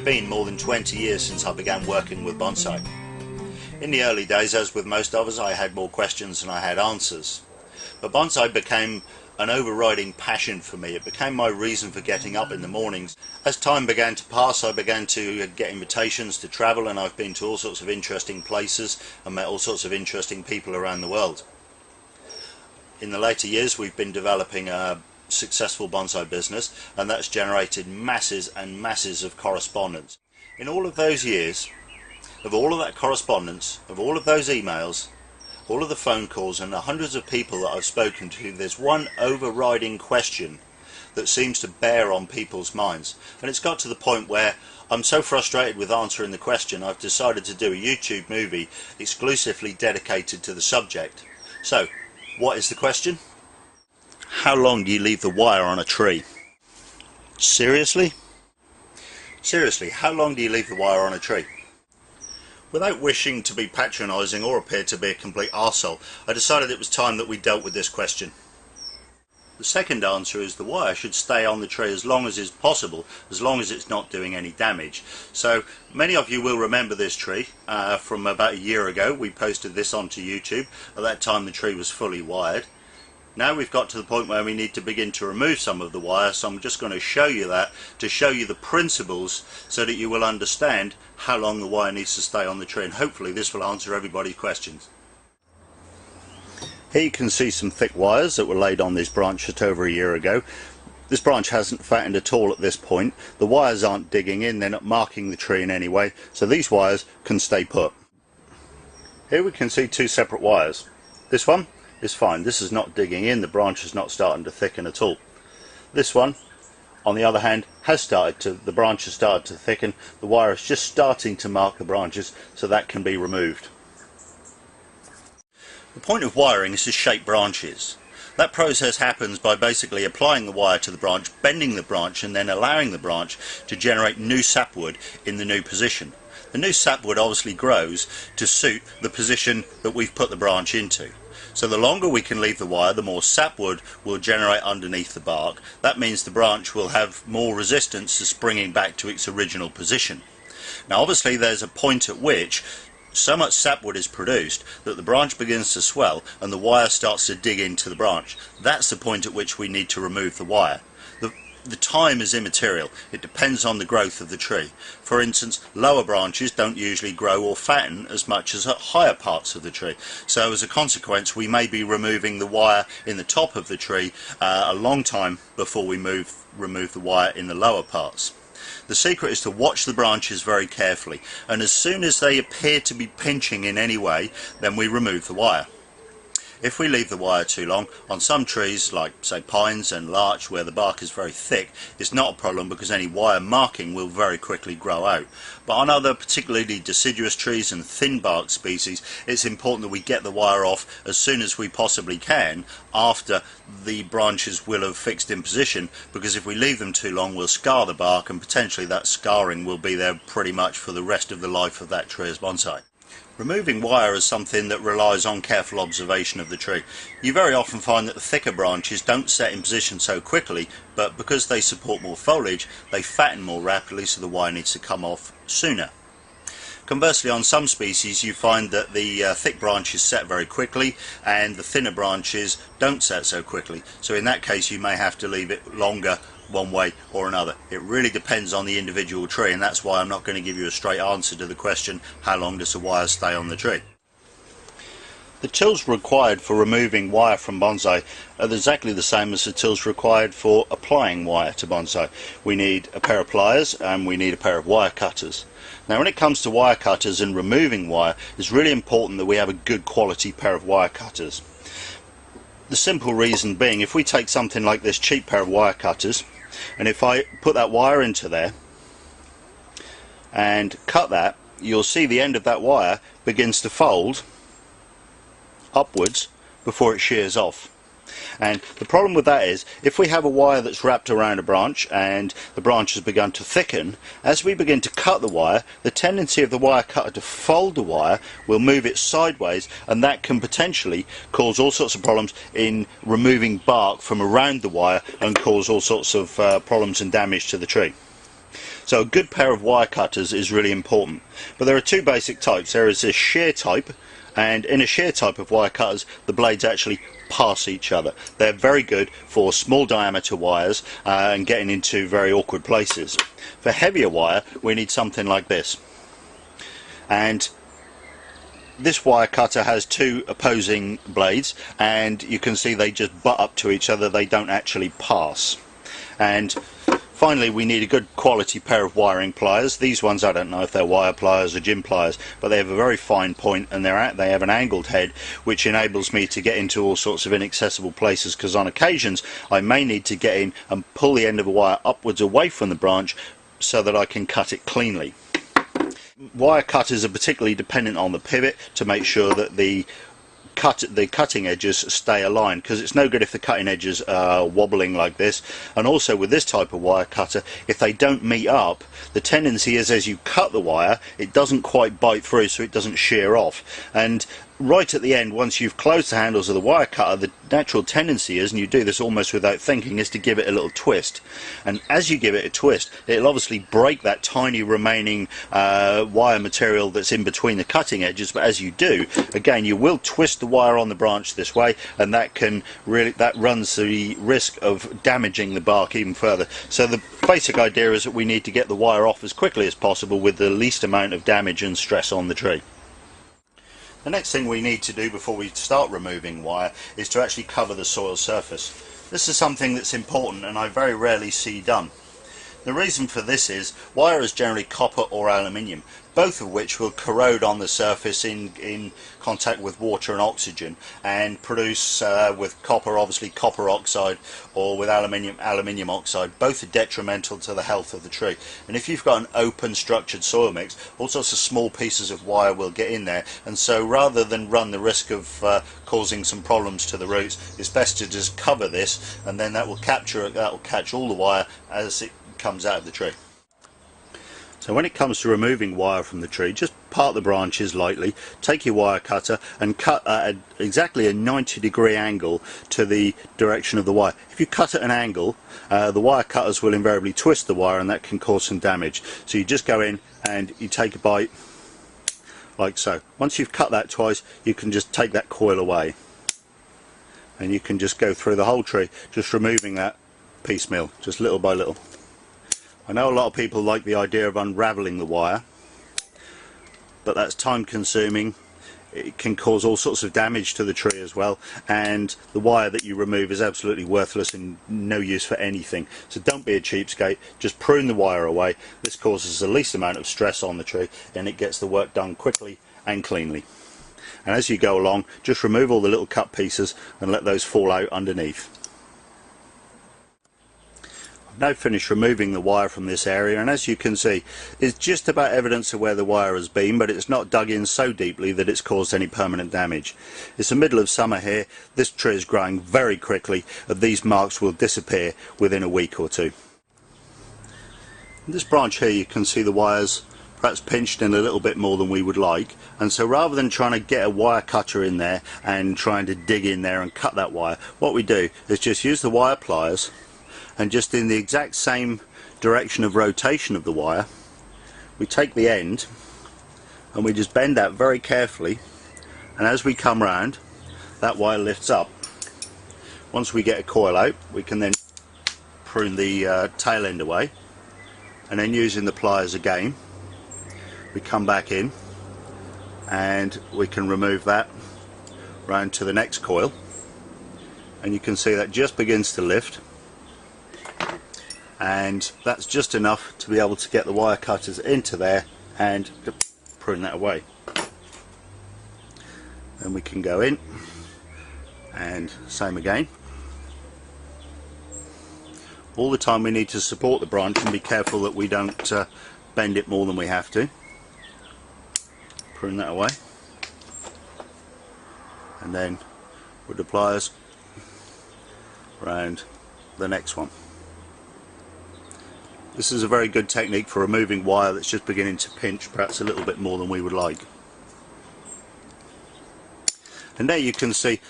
been more than 20 years since I began working with bonsai. In the early days, as with most of us, I had more questions than I had answers. But bonsai became an overriding passion for me. It became my reason for getting up in the mornings. As time began to pass, I began to get invitations to travel, and I've been to all sorts of interesting places and met all sorts of interesting people around the world. In the later years, we've been developing a successful bonsai business, and that's generated masses and masses of correspondence. In all of those years, of all of that correspondence, of all of those emails, all of the phone calls and the hundreds of people that I've spoken to, there's one overriding question that seems to bear on people's minds, and it's got to the point where I'm so frustrated with answering the question, I've decided to do a YouTube movie exclusively dedicated to the subject. So, what is the question? How long do you leave the wire on a tree? Seriously? Seriously, how long do you leave the wire on a tree? Without wishing to be patronising or appear to be a complete arsehole, I decided it was time that we dealt with this question. The second answer is the wire should stay on the tree as long as is possible, as long as it's not doing any damage. So many of you will remember this tree from about a year ago. We posted this onto YouTube. At that time the tree was fully wired. Now we've got to the point where we need to begin to remove some of the wire, so I'm just going to show you that, to show you the principles so that you will understand how long the wire needs to stay on the tree, and hopefully this will answer everybody's questions. Here you can see some thick wires that were laid on this branch just over a year ago. This branch hasn't fattened at all at this point. The wires aren't digging in, they're not marking the tree in any way, so these wires can stay put. Here we can see two separate wires. This one is fine, this is not digging in, the branch is not starting to thicken at all. This one, on the other hand, the branch has started to thicken, the wire is just starting to mark the branches, so that can be removed. The point of wiring is to shape branches. That process happens by basically applying the wire to the branch, bending the branch, and then allowing the branch to generate new sapwood in the new position. The new sapwood obviously grows to suit the position that we've put the branch into. So the longer we can leave the wire, the more sapwood will generate underneath the bark. That means the branch will have more resistance to springing back to its original position. Now obviously there's a point at which so much sapwood is produced that the branch begins to swell and the wire starts to dig into the branch. That's the point at which we need to remove the wire. The time is immaterial. It depends on the growth of the tree. For instance, lower branches don't usually grow or fatten as much as higher parts of the tree. So as a consequence, we may be removing the wire in the top of the tree a long time before we remove the wire in the lower parts. The secret is to watch the branches very carefully, and as soon as they appear to be pinching in any way, then we remove the wire. If we leave the wire too long, on some trees like say pines and larch where the bark is very thick, it's not a problem because any wire marking will very quickly grow out. But on other particularly deciduous trees and thin bark species, it's important that we get the wire off as soon as we possibly can after the branches will have fixed in position, because if we leave them too long we'll scar the bark, and potentially that scarring will be there pretty much for the rest of the life of that tree as bonsai. Removing wire is something that relies on careful observation of the tree. You very often find that the thicker branches don't set in position so quickly, but because they support more foliage, they fatten more rapidly, so the wire needs to come off sooner. Conversely, on some species you find that the thick branches set very quickly and the thinner branches don't set so quickly. So in that case you may have to leave it longer one way or another. It really depends on the individual tree, and that's why I'm not going to give you a straight answer to the question, how long does a wire stay on the tree? The tools required for removing wire from bonsai are exactly the same as the tools required for applying wire to bonsai. We need a pair of pliers and we need a pair of wire cutters. Now when it comes to wire cutters and removing wire, it's really important that we have a good quality pair of wire cutters. The simple reason being, if we take something like this cheap pair of wire cutters, and if I put that wire into there and cut that, you'll see the end of that wire begins to fold upwards before it shears off. And the problem with that is, if we have a wire that's wrapped around a branch and the branch has begun to thicken, as we begin to cut the wire, the tendency of the wire cutter to fold the wire will move it sideways, and that can potentially cause all sorts of problems in removing bark from around the wire and cause all sorts of problems and damage to the tree. So a good pair of wire cutters is really important. But there are two basic types. There is a shear type, and in a shear type of wire cutters the blades actually pass each other. They're very good for small diameter wires and getting into very awkward places. For heavier wire we need something like this, and this wire cutter has two opposing blades, and you can see they just butt up to each other, they don't actually pass. And finally we need a good quality pair of wiring pliers. These ones, I don't know if they're wire pliers or gym pliers, but they have a very fine point, and they have an angled head which enables me to get into all sorts of inaccessible places, because on occasions I may need to get in and pull the end of a wire upwards away from the branch so that I can cut it cleanly. Wire cutters are particularly dependent on the pivot to make sure that the cutting edges stay aligned, because it's no good if the cutting edges are wobbling like this. And also with this type of wire cutter, if they don't meet up, the tendency is as you cut the wire it doesn't quite bite through, so it doesn't shear off. And right at the end, once you've closed the handles of the wire cutter, the natural tendency is, and you do this almost without thinking, is to give it a little twist. And as you give it a twist, it'll obviously break that tiny remaining wire material that's in between the cutting edges. But as you do, again, you will twist the wire on the branch this way, and that runs the risk of damaging the bark even further. So the basic idea is that we need to get the wire off as quickly as possible with the least amount of damage and stress on the tree. The next thing we need to do before we start removing wire is to actually cover the soil surface. This is something that's important and I very rarely see done. The reason for this is wire is generally copper or aluminium, both of which will corrode on the surface in contact with water and oxygen, and produce with copper obviously copper oxide, or with aluminium oxide. Both are detrimental to the health of the tree. And if you've got an open structured soil mix, all sorts of small pieces of wire will get in there, and so rather than run the risk of causing some problems to the roots, it's best to just cover this, and then that will catch all the wire as it comes out of the tree. So when it comes to removing wire from the tree, just part the branches lightly, take your wire cutter and cut at exactly a 90-degree angle to the direction of the wire. If you cut at an angle, the wire cutters will invariably twist the wire, and that can cause some damage. So you just go in and you take a bite like so. Once you've cut that twice, you can just take that coil away, and you can just go through the whole tree, just removing that piecemeal, just little by little. I know a lot of people like the idea of unravelling the wire, but that's time consuming. It can cause all sorts of damage to the tree as well, and the wire that you remove is absolutely worthless and no use for anything. So don't be a cheapskate, just prune the wire away. This causes the least amount of stress on the tree, and it gets the work done quickly and cleanly. And as you go along, just remove all the little cut pieces and let those fall out underneath. Now finished removing the wire from this area, and as you can see, it's just about evidence of where the wire has been, but it's not dug in so deeply that it's caused any permanent damage. It's the middle of summer here, this tree is growing very quickly, and these marks will disappear within a week or two. In this branch here you can see the wires perhaps pinched in a little bit more than we would like, and so rather than trying to get a wire cutter in there and trying to dig in there and cut that wire, what we do is just use the wire pliers, and just in the exact same direction of rotation of the wire, we take the end and we just bend that very carefully, and as we come round, that wire lifts up. Once we get a coil out, we can then prune the tail end away, and then using the pliers again, we come back in and we can remove that round to the next coil, and you can see that just begins to lift. And that's just enough to be able to get the wire cutters into there and prune that away. Then we can go in and same again. All the time we need to support the branch and be careful that we don't bend it more than we have to. Prune that away, and then with the pliers round the next one. This is a very good technique for removing wire that's just beginning to pinch perhaps a little bit more than we would like. And there you can see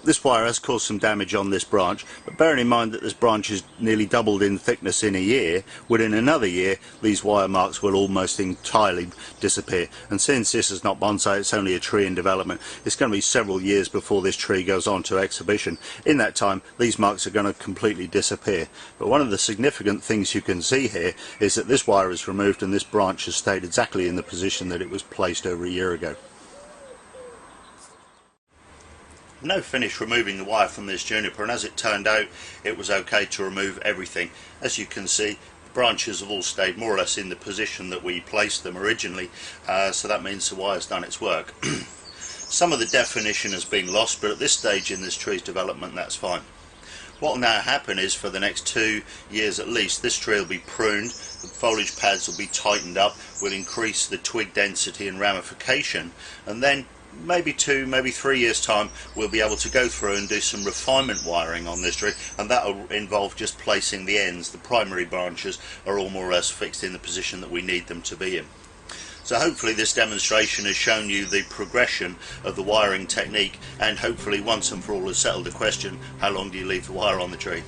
This wire has caused some damage on this branch, but bearing in mind that this branch is nearly doubled in thickness in a year, within another year these wire marks will almost entirely disappear. And since this is not bonsai, it's only a tree in development, it's going to be several years before this tree goes on to exhibition. In that time these marks are going to completely disappear. But one of the significant things you can see here is that this wire is removed and this branch has stayed exactly in the position that it was placed over a year ago. No finish removing the wire from this juniper, and as it turned out it was okay to remove everything. As you can see, the branches have all stayed more or less in the position that we placed them originally, so that means the wire's done its work. Some of the definition has been lost, but at this stage in this tree's development that's fine. What will now happen is, for the next 2 years at least, this tree will be pruned, the foliage pads will be tightened up, we'll increase the twig density and ramification, and then maybe 2, maybe 3 years time we'll be able to go through and do some refinement wiring on this tree, and that will involve just placing the ends. The primary branches are all more or less fixed in the position that we need them to be in. So hopefully this demonstration has shown you the progression of the wiring technique, and hopefully once and for all has settled the question, how long do you leave the wire on the tree?